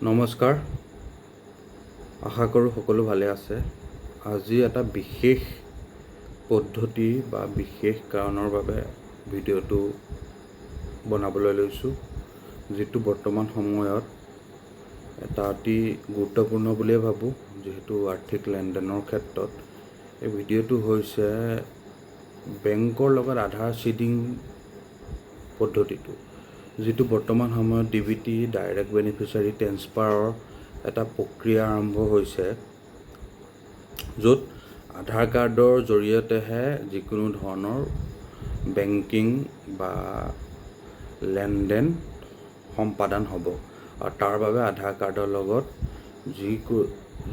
নমস্কাৰ, আশা কৰোঁ সকলো ভালে আছে। আজি এটা বিশেষ পদ্ধতি বা বিশেষ কাৰণৰ বাবে ভিডিঅ'টো বনাবলৈ লৈছোঁ, যিটো বৰ্তমান সময়ত এটা অতি গুৰুত্বপূৰ্ণ বুলিয়ে ভাবোঁ, যিহেতু আৰ্থিক লেনদেনৰ ক্ষেত্ৰত। এই ভিডিঅ'টো হৈছে বেংকৰ লগত আধাৰ চিডিং পদ্ধতিটো, যিটো বৰ্তমান সময়ত DBT ডাইৰেক্ট বেনিফিচিয়াৰী ট্ৰেন্সফাৰৰ এটা প্ৰক্ৰিয়া আৰম্ভ হৈছে, য'ত আধাৰ কাৰ্ডৰ জৰিয়তেহে যিকোনো ধৰণৰ বেংকিং বা লেনদেন সম্পাদন হ'ব। আৰু তাৰ বাবে আধাৰ কাৰ্ডৰ লগত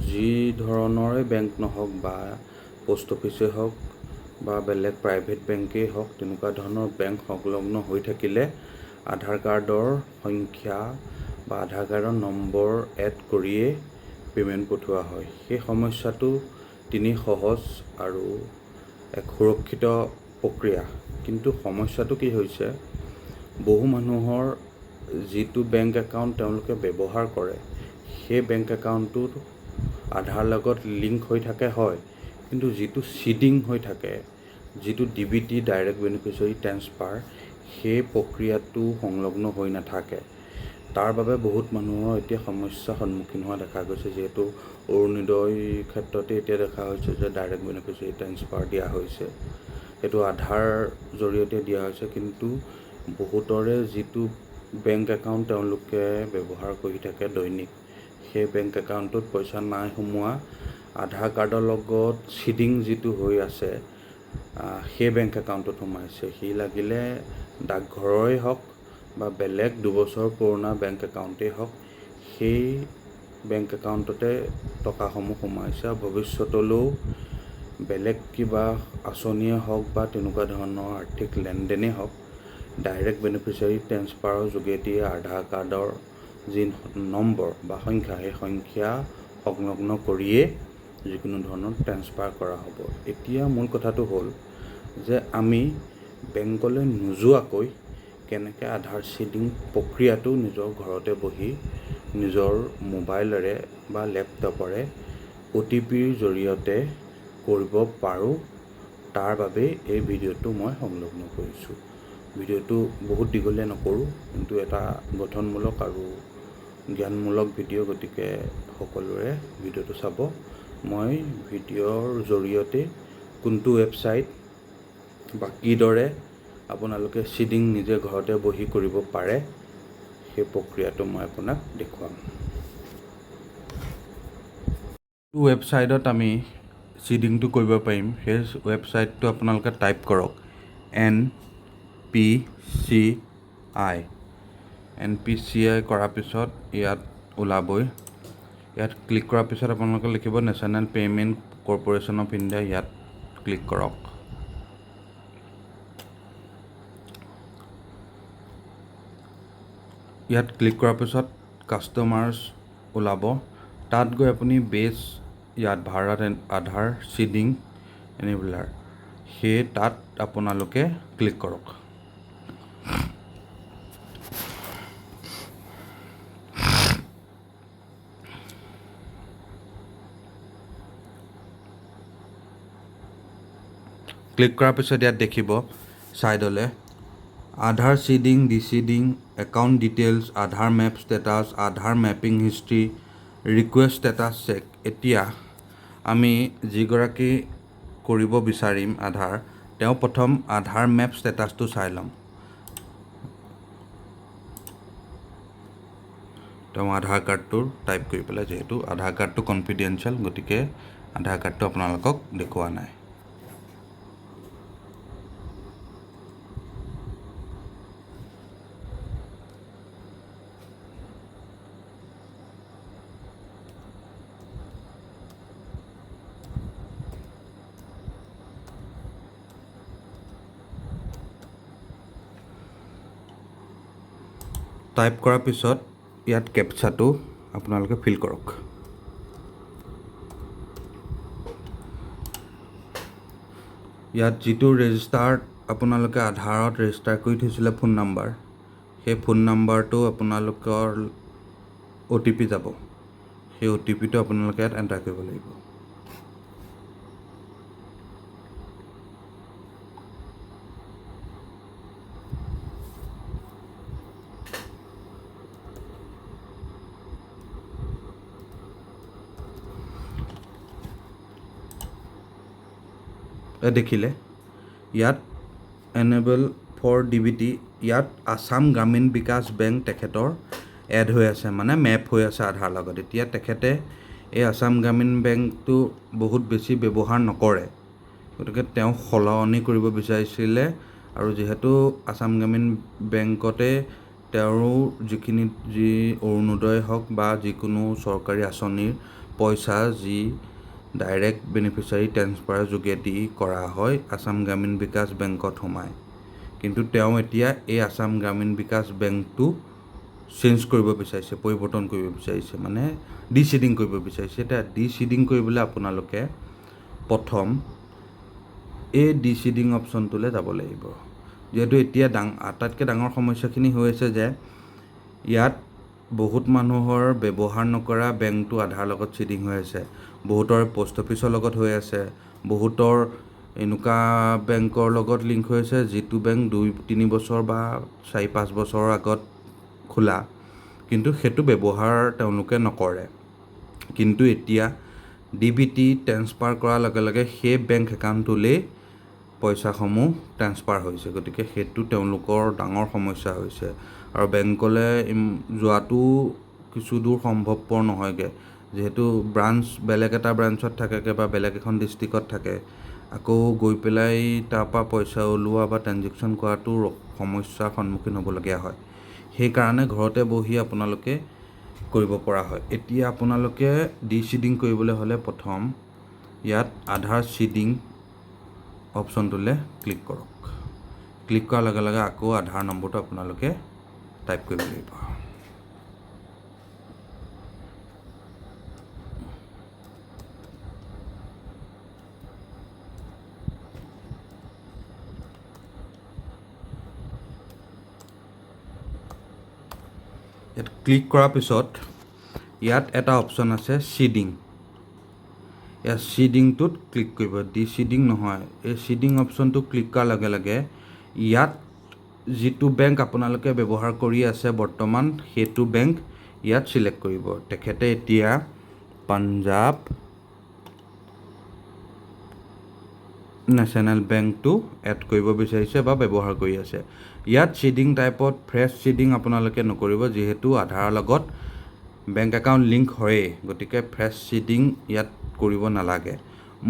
যি ধৰণৰে বেংক নহওক বা পোষ্ট অফিচেই হওক বা বেলেগ প্ৰাইভেট বেংকেই হওক, তেনেকুৱা ধৰণৰ বেংক সংলগ্ন হৈ থাকিলে আধাৰ কাৰ্ডৰ সংখ্যা বা আধাৰ কাৰ্ডৰ নম্বৰ এড কৰিয়ে পে'মেণ্ট পঠোৱা হয়। সেই সমস্যাটো তিনি সহজ আৰু এক সুৰক্ষিত প্ৰক্ৰিয়া। কিন্তু সমস্যাটো কি হৈছে, বহু মানুহৰ যিটো বেংক একাউণ্ট তেওঁলোকে ব্যৱহাৰ কৰে, সেই বেংক একাউণ্টটোত আধাৰ লগত লিংক হৈ থাকে হয়, কিন্তু যিটো চিডিং হৈ থাকে, যিটো DBT ডাইৰেক্ট বেনিফিচিয়াৰী ট্ৰেন্সফাৰ, সেই প্ৰক্ৰিয়াটো সংলগ্ন হৈ নাথাকে। তাৰ বাবে বহুত মানুহৰ এতিয়া সমস্যাৰ সন্মুখীন হোৱা দেখা গৈছে, যিহেতু অৰুণোদয় ক্ষেত্ৰতে এতিয়া দেখা হৈছে যে ডাইৰেক্ট বেনিফিচিয়াৰী ট্ৰেন্সফাৰ দিয়া হৈছে, সেইটো আধাৰ জৰিয়তে দিয়া হৈছে। কিন্তু বহুতৰে যিটো বেংক একাউণ্ট তেওঁলোকে ব্যৱহাৰ কৰি থাকে দৈনিক, সেই বেংক একাউণ্টটোত পইচা নাই সোমোৱা, আধাৰ কাৰ্ডৰ লগত চিডিং যিটো হৈ আছে সেই বেংক একাউণ্টত সোমাইছে। সি লাগিলে ডাকঘৰৰে হওক বা বেলেগ 2 বছৰ পুৰণা বেংক একাউণ্টেই হওক, সেই বেংক একাউণ্টতে টকাসমূহ সোমাইছে। আৰু ভৱিষ্যতলৈও বেলেগ কিবা আঁচনিয়ে হওক বা তেনেকুৱা ধৰণৰ আৰ্থিক লেনদেনেই হওক, ডাইৰেক্ট বেনিফিচিয়াৰী ট্ৰেন্সফাৰৰ যোগেদি আধাৰ কাৰ্ডৰ যি নম্বৰ বা সংখ্যা, সেই সংখ্যা সংলগ্ন কৰিয়েই যিকোনো ধৰণৰ ট্ৰেন্সফাৰ কৰা হ'ব। এতিয়া মূল কথাটো হ'ল যে আমি বেংকলৈ নোযোৱাকৈ কেনেকৈ আধাৰ চিডিং প্ৰক্ৰিয়াটো নিজৰ ঘৰতে বহি নিজৰ মোবাইলেৰে বা লেপটপেৰে OTPৰ জৰিয়তে কৰিব পাৰোঁ, তাৰ বাবেই এই ভিডিঅ'টো মই সংলগ্ন কৰিছোঁ। ভিডিঅ'টো বহুত দীঘলীয়া নকৰোঁ, কিন্তু এটা গঠনমূলক আৰু জ্ঞানমূলক ভিডিঅ', গতিকে সকলোৰে ভিডিঅ'টো চাব। মই ভিডিঅ'ৰ জৰিয়তে কোনটো ৱেবছাইট বা কিদৰে আপোনালোকে চিডিং নিজে ঘৰতে বহি কৰিব পাৰে, সেই প্ৰক্ৰিয়াটো মই আপোনাক দেখুৱাম। ৱেবছাইটত আমি চিডিংটো কৰিব পাৰিম, সেই ৱেবছাইটটো আপোনালোকে টাইপ কৰক NPCI কৰাৰ পিছত ইয়াত ওলাবই। ইয়াত ক্লিক কৰাৰ পিছত আপোনালোকে লিখিব national payment corporation of India, ইয়াত ক্লিক কৰক। ইয়াত ক্লিক কৰাৰ পিছত কাষ্টমাৰ্ছ ওলাব, তাত গৈ আপুনি বেছ ইয়াত ভাৰত আধাৰ চিডিং এনেবলাৰ, সেই তাত আপোনালোকে ক্লিক কৰক। ক্লিক কৰাৰ পিছত ইয়াত দেখিব ছাইডলৈ Aadhaar seeding, deseeding, account details, Aadhaar map status, Aadhaar mapping history, request status check. এতিয়া আমি যিগৰাকী কৰিব বিচাৰিম আধাৰ, তেওঁ প্ৰথম আধাৰ মেপ ষ্টেটাছটো চাই ল'ম। তেওঁ আধাৰ কাৰ্ডটো টাইপ কৰি পেলাই, যিহেতু আধাৰ কাৰ্ডটো কনফিডেঞ্চিয়েল, গতিকে আধাৰ কাৰ্ডটো আপোনালোকক দেখুওৱা নাই। টাইপ কৰাৰ পিছত ইয়াত কেপচাটো আপোনালোকে ফিল কৰক। ইয়াত যিটো ৰেজিষ্টাৰ্ড আপোনালোকে আধাৰত ৰেজিষ্টাৰ কৰি থৈছিলে ফোন নাম্বাৰ, সেই ফোন নাম্বাৰটো আপোনালোকৰ OTP যাব, সেই OTPটো আপোনালোকে ইয়াত এণ্টাৰ কৰিব লাগিব। দেখিলে ইয়াত এনেবল ফৰ DBT, ইয়াত আসাম গ্ৰামীণ বিকাশ বেংক তেখেতৰ এড হৈ আছে, মানে মেপ হৈ আছে আধাৰ লগত। এতিয়া তেখেতে এই আসাম গ্ৰামীণ বেংকটো বহুত বেছি ব্যৱহাৰ নকৰে, গতিকে তেওঁ সলনি কৰিব বিচাৰিছিলে। আৰু যিহেতু আসাম গ্ৰামীণ বেংকতে তেওঁৰ যি অৰুণোদয় হওক বা যিকোনো চৰকাৰী আঁচনিৰ পইচা যি ডাইৰেক্ট বেনিফিচিয়াৰী ট্ৰেন্সফাৰৰ যোগেদি কৰা হয়, আসাম গ্ৰামীণ বিকাশ বেংকত সোমায়। কিন্তু তেওঁ এতিয়া এই আসাম গ্ৰামীণ বিকাশ বেংকটো চেঞ্জ কৰিব বিচাৰিছে, পৰিৱৰ্তন কৰিব বিচাৰিছে, মানে ডিচিডিং কৰিব বিচাৰিছে। এতিয়া ডিচিডিং কৰিবলৈ আপোনালোকে প্ৰথম এই ডিচিডিং অপশ্যনটোলৈ যাব লাগিব। যিহেতু এতিয়া আটাইতকৈ ডাঙৰ সমস্যাখিনি হৈ আছে যে ইয়াত বহুত মানুহৰ ব্যৱহাৰ নকৰা বেংকটো আধাৰ লগত চিডিং হৈ আছে, বহুতৰ পোষ্ট অফিচৰ লগত হৈ আছে, বহুতৰ এনেকুৱা বেংকৰ লগত লিংক হৈ আছে যিটো বেংক 2-3 বছৰ বা 4-5 বছৰৰ আগত খোলা, কিন্তু সেইটো ব্যৱহাৰ তেওঁলোকে নকৰে। কিন্তু এতিয়া DBT ট্ৰেন্সফাৰ কৰাৰ লগে লগে সেই বেংক একাউণ্টটোলৈ পইচাসমূহ ট্ৰেন্সফাৰ হৈছে, গতিকে সেইটো তেওঁলোকৰ ডাঙৰ সমস্যা হৈছে। আৰু বেংকলৈ যোৱাটো কিছু দূৰ সম্ভৱপৰ নহয়গৈ, যিহেতু ব্ৰাঞ্চ বেলেগ এটা ব্ৰাঞ্চত থাকেগৈ বা বেলেগ এখন ডিষ্ট্ৰিক্টত থাকে। আকৌ গৈ পেলাই তাৰপৰা পইচা ওলোৱা বা ট্ৰেনজেকশ্যন কৰাটো সমস্যাৰ সন্মুখীন হ'বলগীয়া হয়। সেইকাৰণে ঘৰতে বহি আপোনালোকে কৰিব পৰা হয়। এতিয়া আপোনালোকে ডিচিডিং কৰিবলৈ হ'লে প্ৰথম ইয়াত আধাৰ চিডিং অপশ্যনটোলৈ ক্লিক কৰক। ক্লিক কৰাৰ লগে লগে আকৌ আধাৰ নম্বৰটো আপোনালোকে টাইপ কৰিব লাগিব। ইয়াত ক্লিক কৰাৰ পিছত ইয়াত এটা অপশ্যন আছে চিডিং। ইয়াত চিডিংটোত ক্লিক কৰিব, ডিচিডিং নহয়। এই চিডিং অপশ্যনটো ক্লিক কৰাৰ লগে লগে ইয়াত যিটো বেংক আপোনালোকে ব্যৱহাৰ কৰি আছে বৰ্তমান, সেইটো বেংক ইয়াত চিলেক্ট কৰিব। তেখেতে এতিয়া পাঞ্জাৱ নেশ্যনেল বেংকটো এড কৰিব বিচাৰিছে বা ব্যৱহাৰ কৰি আছে। ইয়াত চিডিং টাইপত ফ্ৰেছ চিডিং আপোনালোকে নকৰিব, যিহেতু আধাৰৰ লগত বেংক একাউণ্ট লিংক হয়েই, গতিকে ফ্ৰেছ চিডিং ইয়াত কৰিব নালাগে।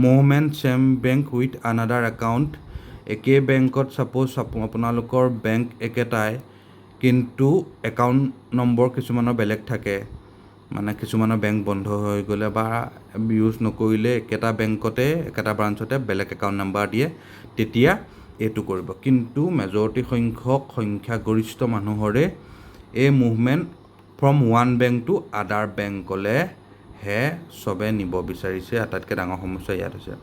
Movement same bank with another account, একেই বেংকত ছাপ'জ আপোনালোকৰ বেংক একেটাই, কিন্তু একাউণ্ট নম্বৰ কিছুমানৰ বেলেগ থাকে, মানে কিছুমানৰ বেংক বন্ধ হৈ গ'লে বা ইউজ নকৰিলে একেটা বেংকতে একেটা ব্ৰাঞ্চতে বেলেগ একাউণ্ট নাম্বাৰ দিয়ে, তেতিয়া এইটো কৰিব। কিন্তু মেজৰিটি সংখ্যাগৰিষ্ঠ মানুহৰে এই movement from one bank to আদাৰ বেংকলৈহে চবে নিব বিচাৰিছে। আটাইতকৈ ডাঙৰ সমস্যা ইয়াত হৈছে।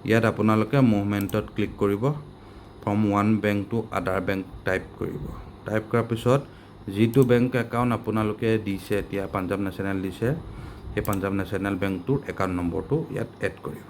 ইয়াত আপোনালোকে মুভমেণ্টত ক্লিক কৰিব, ফ্ৰম ওৱান বেংক টু আদাৰ বেংক টাইপ কৰিব। টাইপ কৰাৰ পিছত যিটো বেংক একাউণ্ট আপোনালোকে দিছে, এতিয়া পাঞ্জাৱ নেশ্যনেল দিছে, সেই পাঞ্জাৱ নেশ্যনেল বেংকটোৰ একাউণ্ট নম্বৰটো ইয়াত এড কৰিব।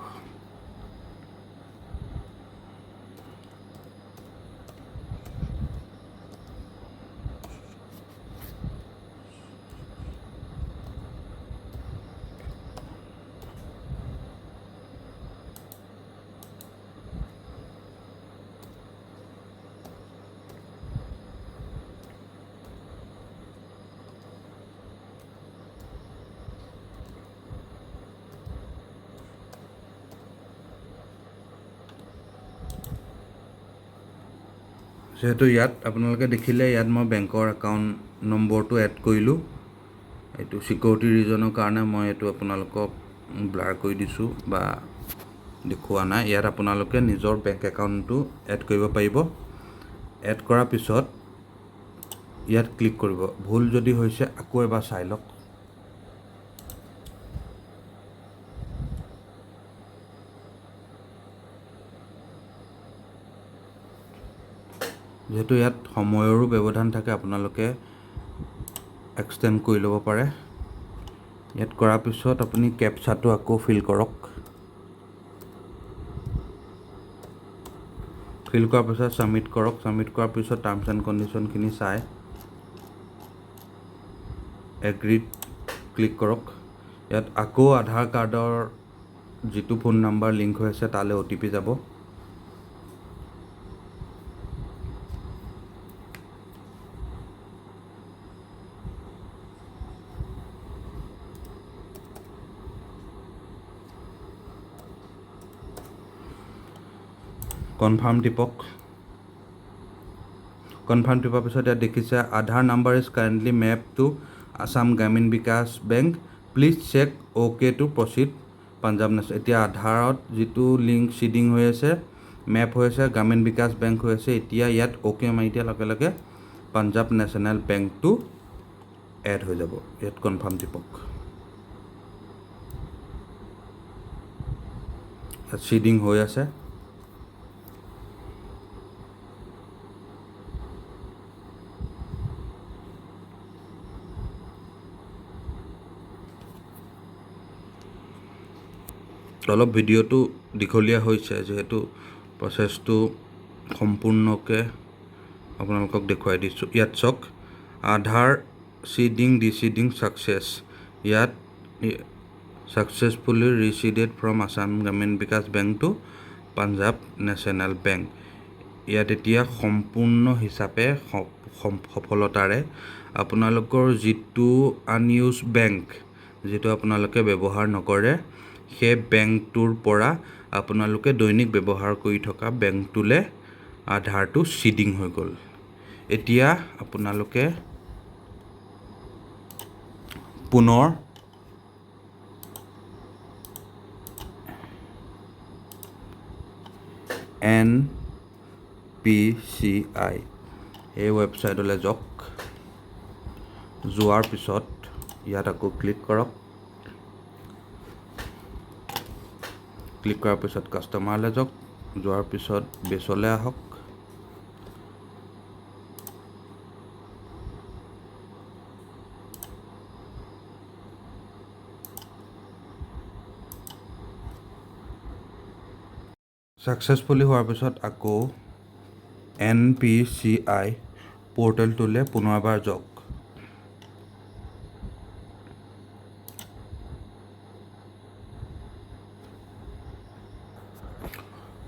যিহেতু ইয়াত আপোনালোকে দেখিলে, ইয়াত মই বেংকৰ একাউণ্ট নম্বৰটো এড কৰিলোঁ। এইটো ছিকিউৰিটি ৰিজনৰ কাৰণে মই এইটো আপোনালোকক ব্লাৰ কৰি দিছোঁ বা দেখুওৱা নাই। ইয়াত আপোনালোকে নিজৰ বেংক একাউণ্টটো এড কৰিব পাৰিব। এড কৰাৰ পিছত ইয়াত ক্লিক কৰিব। ভুল যদি হৈছে আকৌ এবাৰ চাই লওক। যিহেতু ইয়াত সময়ৰো ব্যৱধান থাকে, আপোনালোকে এক্সটেণ্ড কৰি ল'ব পাৰে। ইয়াত কৰাৰ পিছত আপুনি কেপচাটো আকৌ ফিল কৰক। ফিল কৰাৰ পিছত ছাবমিট কৰক। ছাবমিট কৰাৰ পিছত টাৰ্মছ এণ্ড কণ্ডিশ্যনখিনি চাই এগ্ৰীত ক্লিক কৰক। ইয়াত আকৌ আধাৰ কাৰ্ডৰ যিটো ফোন নাম্বাৰ লিংক হৈ আছে তালৈ OTP যাব। কনফাৰ্ম টিপক। কনফাৰ্ম টিপাৰ পিছত ইয়াত দেখিছে Aadhaar number is currently map to Assam Gramin Vikash bank, please check okay to proceed Punjab national. এতিয়া আধাৰত যিটো লিংক চিডিং হৈ আছে, মেপ হৈ আছে, গ্ৰামীণ বিকাশ বেংক হৈ আছে, এতিয়া ইয়াত অ'কে মাৰি দিয়াৰ লগে লগে পাঞ্জাৱ নেশ্যনেল বেংকটো এড হৈ যাব। ইয়াত কনফাৰ্ম টিপক। ইয়াত চিডিং হৈ আছে। অলপ ভিডিঅ'টো দীঘলীয়া হৈছে, যিহেতু প্ৰচেছটো সম্পূৰ্ণকৈ আপোনালোকক দেখুৱাই দিছোঁ। ইয়াত চাওক, আধাৰ চিডিং ডিচিডিং ছাকচেছ। ইয়াত successfully reseeded from Assam Gramin Vikash bank to Punjab national bank. ইয়াত এতিয়া সম্পূৰ্ণ হিচাপে সফলতাৰে আপোনালোকৰ যিটো আনইউজ বেংক, যিটো আপোনালোকে ব্যৱহাৰ নকৰে, সেই বেংকটোৰ পৰা আপোনালোকে দৈনিক ব্যৱহাৰ কৰি থকা বেংকটোলৈ আধাৰটো চিডিং হৈ গ'ল। এতিয়া আপোনালোকে পুনৰ NPCI এই ৱেবছাইটলৈ যাওক। যোৱাৰ পিছত ইয়াত আকৌ ক্লিক কৰক। ক্লিক কৰাৰ পিছত কাষ্টমাৰলৈ যাওক। যোৱাৰ পিছত বেছলৈ আহক। ছাকচেছফুলি হোৱাৰ পিছত আকৌ NPCI পৰ্টেলটোলৈ পুনৰ এবাৰ যাওক।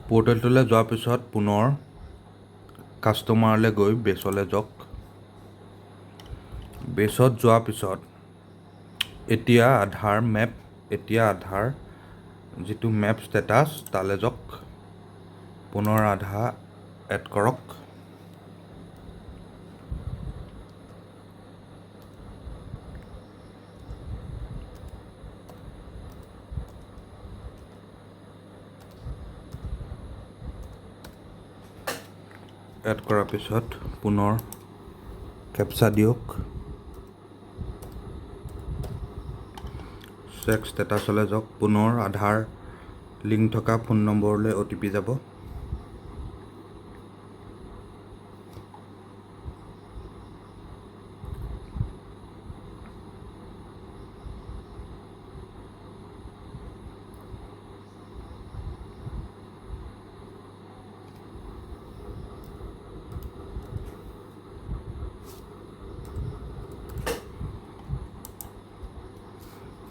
পৰ্টেলটোলৈ যোৱাৰ পিছত পুনৰ কাষ্টমাৰলৈ গৈ বেছলৈ যাওক। বেছত যোৱাৰ পিছত এতিয়া আধাৰ মেপ, এতিয়া আধাৰ যিটো মেপ ষ্টেটাছ তালৈ যাওক। পুনৰ আধাৰ এড কৰক। এড কৰাৰ পিছত পুনৰ কেপচা দিয়ক। চেক ষ্টেটাছলৈ যাওক। পুনৰ আধাৰ লিংক থকা ফোন নম্বৰলৈ OTP যাব।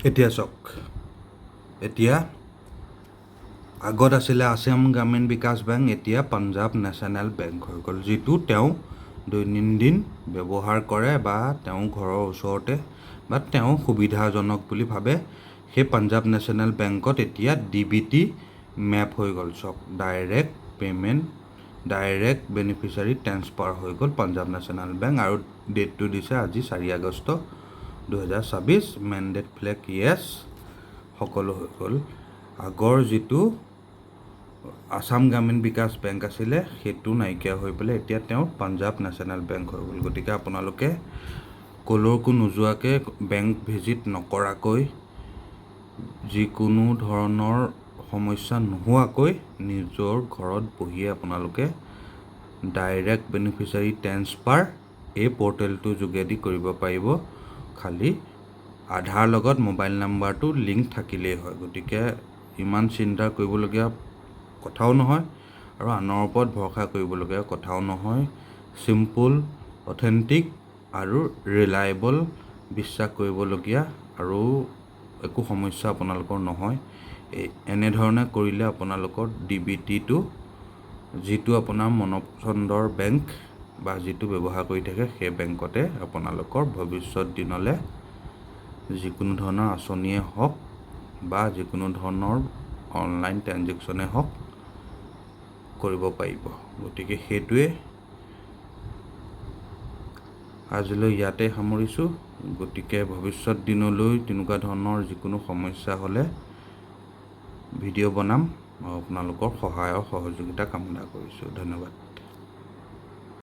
এতিয়া চাওক, এতিয়া আগত আছিলে আসাম গ্ৰামীণ বিকাশ বেংক, এতিয়া পাঞ্জাৱ নেশ্যনেল বেংক হৈ গ'ল। যিটো তেওঁ দৈনন্দিন ব্যৱহাৰ কৰে বা তেওঁ ঘৰৰ ওচৰতে বা তেওঁ সুবিধাজনক বুলি ভাবে, সেই পাঞ্জাৱ নেশ্যনেল বেংকত এতিয়া DBT মেপ হৈ গ'ল। চাওক, direct payment, direct beneficiary transfer হৈ গ'ল পাঞ্জাৱ নেশ্যনেল বেংক। আৰু ডেটটো দিছে আজি 4 আগষ্ট 2024। মেণ্ডেট ফ্লেগ য়েছ, সকলো হৈ গ'ল। আগৰ যিটো আসাম গ্ৰামীণ বিকাশ বেংক আছিলে সেইটো নাইকিয়া হৈ পেলাই এতিয়া তেওঁ পাঞ্জাৱ নেশ্যনেল বেংক হৈ গ'ল। গতিকে আপোনালোকে কলৈকো নোযোৱাকৈ, বেংক ভিজিট নকৰাকৈ, যিকোনো ধৰণৰ সমস্যা নোহোৱাকৈ নিজৰ ঘৰত বহিয়ে আপোনালোকে ডাইৰেক্ট বেনিফিচিয়াৰী ট্ৰেন্সফাৰ এই পৰ্টেলটোৰ যোগেদি কৰিব পাৰিব। খালি আধাৰ লগত মোবাইল নাম্বাৰটো লিংক থাকিলেই হয়। গতিকে ইমান চিন্তা কৰিবলগীয়া কথাও নহয় আৰু আনৰ ওপৰত ভৰসা কৰিবলগীয়া কথাও নহয়। চিম্পুল, অথেণ্টিক আৰু ৰিলায়েবল, বিশ্বাস কৰিবলগীয়া আৰু একো সমস্যা আপোনালোকৰ নহয়। এনেধৰণে কৰিলে আপোনালোকৰ DBTটো, যিটো আপোনাৰ মনপচন্দৰ বেংক বা যিটো ব্যৱহাৰ কৰি থাকে সেই বেংকতে আপোনালোকৰ ভৱিষ্যত দিনলৈ যিকোনো ধৰণৰ আঁচনিয়ে হওক বা যিকোনো ধৰণৰ অনলাইন ট্ৰেনজেকশ্যনে হওক কৰিব পাৰিব। গতিকে সেইটোৱে আজিলৈ ইয়াতে সামৰিছোঁ। গতিকে ভৱিষ্যত দিনলৈ তেনেকুৱা ধৰণৰ যিকোনো সমস্যা হ'লে ভিডিঅ' বনাম আৰু আপোনালোকৰ সহায় আৰু সহযোগিতা কামনা কৰিছোঁ। ধন্যবাদ।